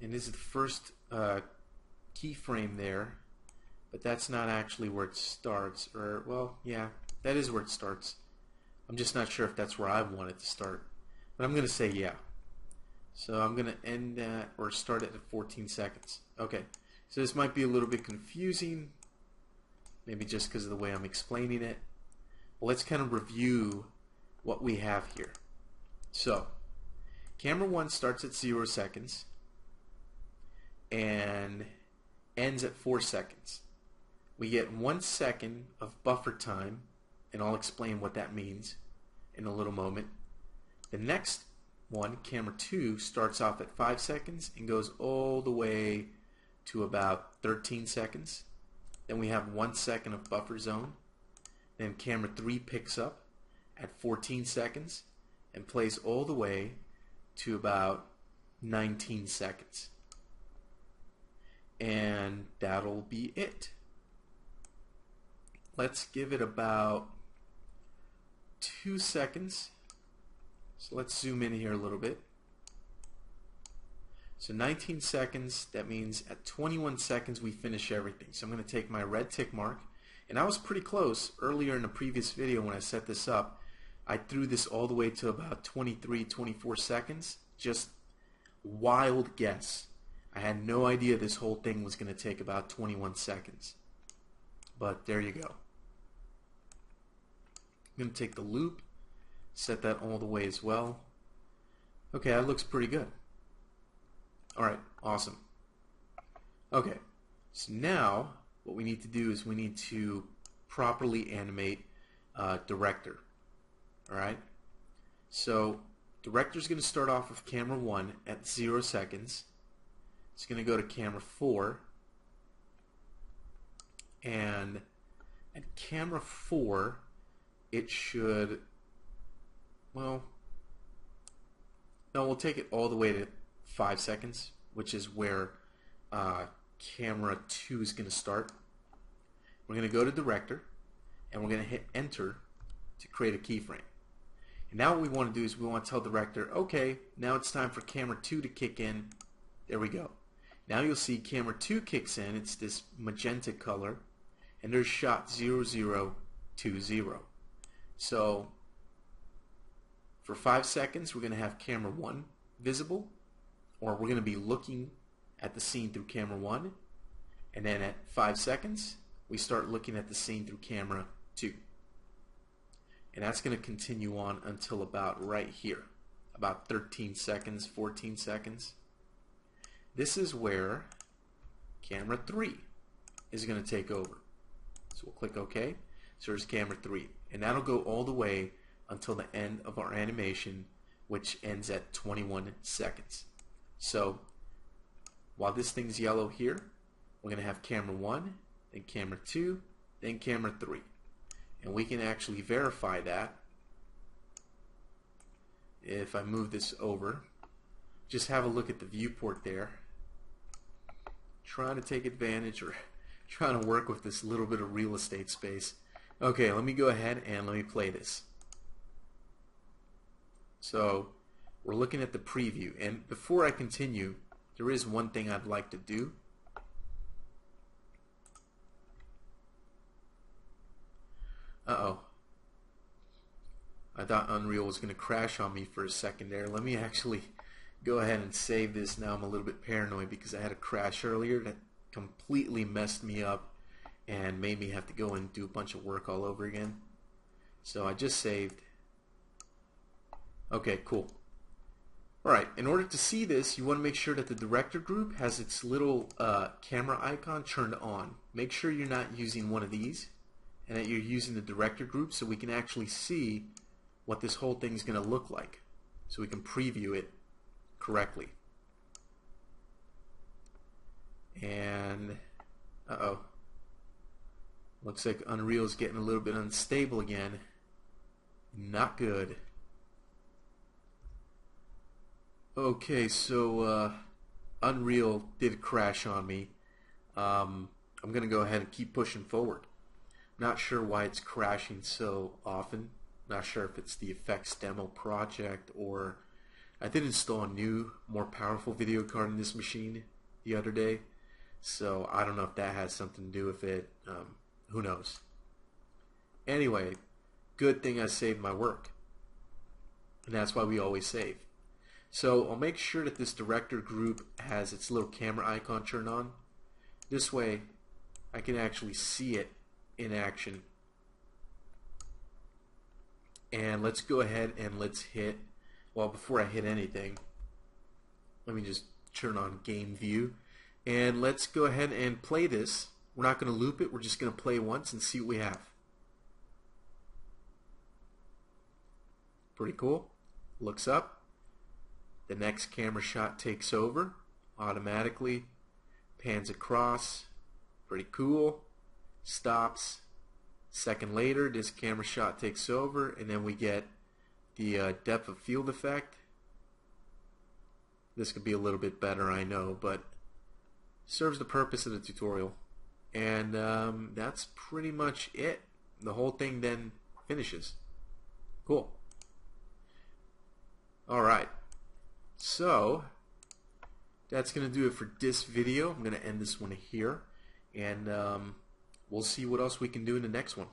and this is the first keyframe there, but that's not actually where it starts. Or, well, yeah, that is where it starts. I'm just not sure if that's where I want it to start, but I'm going to say yeah. So I'm going to end at, or start it at 14 seconds. Okay, so this might be a little bit confusing, maybe just because of the way I'm explaining it. Well, let's kind of review what we have here. So camera 1 starts at 0 seconds and ends at 4 seconds. We get 1 second of buffer time, and I'll explain what that means in a little moment. The next one, camera 2, starts off at 5 seconds and goes all the way to about 13 seconds. Then we have 1 second of buffer zone. Then camera 3 picks up at 14 seconds and plays all the way to about 19 seconds. And that'll be it. Let's give it about 2 seconds. So let's zoom in here a little bit. So 19 seconds, that means at 21 seconds we finish everything. So I'm going to take my red tick mark, and I was pretty close earlier in the previous video when I set this up. I threw this all the way to about 23, 24 seconds. Just wild guess. I had no idea this whole thing was going to take about 21 seconds. But there you go. I'm going to take the loop, set that all the way as well. Okay, that looks pretty good. Alright, awesome. Okay, so now what we need to do is we need to properly animate director. Alright, so director's going to start off with camera 1 at 0 seconds. It's going to go to camera 4, and at camera 4 it should, well, no, we'll take it all the way to 5 seconds, which is where camera 2 is going to start. We're going to go to director, and we're going to hit enter to create a keyframe. And now what we want to do is we want to tell director, okay, now it's time for camera 2 to kick in. There we go. Now you'll see camera 2 kicks in. It's this magenta color, and there's shot 0020. So for 5 seconds we're going to have camera 1 visible, or we're going to be looking at the scene through camera 1, and then at 5 seconds we start looking at the scene through camera 2. And that's going to continue on until about right here, about 13 seconds, 14 seconds. This is where camera 3 is going to take over. So we'll click OK. So there's camera 3. And that'll go all the way until the end of our animation, which ends at 21 seconds. So while this thing's yellow here, we're going to have camera 1, then camera 2, then camera 3. And we can actually verify that if I move this over. Just have a look at the viewport there. Trying to take advantage, or trying to work with this little bit of real estate space. Okay, let me go ahead and let me play this. So we're looking at the preview, and before I continue, there is one thing I'd like to do. Uh-oh. I thought Unreal was going to crash on me for a second there. Let me actually go ahead and save this. Now I'm a little bit paranoid because I had a crash earlier that completely messed me up and made me have to go and do a bunch of work all over again. So I just saved. Okay, cool. Alright, in order to see this, you want to make sure that the director group has its little camera icon turned on. Make sure you're not using one of these, and that you're using the director group so we can actually see what this whole thing is going to look like, so we can preview it correctly. And uh-oh, looks like Unreal is getting a little bit unstable again. Not good. Okay, so Unreal did crash on me. I'm gonna go ahead and keep pushing forward. Not sure why it's crashing so often. Not sure if it's the effects demo project, or I did install a new, more powerful video card in this machine the other day, so I don't know if that has something to do with it. Who knows? Anyway, good thing I saved my work, and that's why we always save. So I'll make sure that this director group has its little camera icon turned on. This way I can actually see it in action. And let's go ahead and let's hit, well, before I hit anything, let me just turn on game view, and let's go ahead and play this. We're not going to loop it, we're just going to play once and see what we have. Pretty cool. Looks up. The next camera shot takes over automatically, pans across, pretty cool, stops. Second later, this camera shot takes over, and then we get the depth of field effect. This could be a little bit better, I know, but serves the purpose of the tutorial. And that's pretty much it. The whole thing then finishes. Cool. Alright, so that's going to do it for this video. I'm going to end this one here, and we'll see what else we can do in the next one.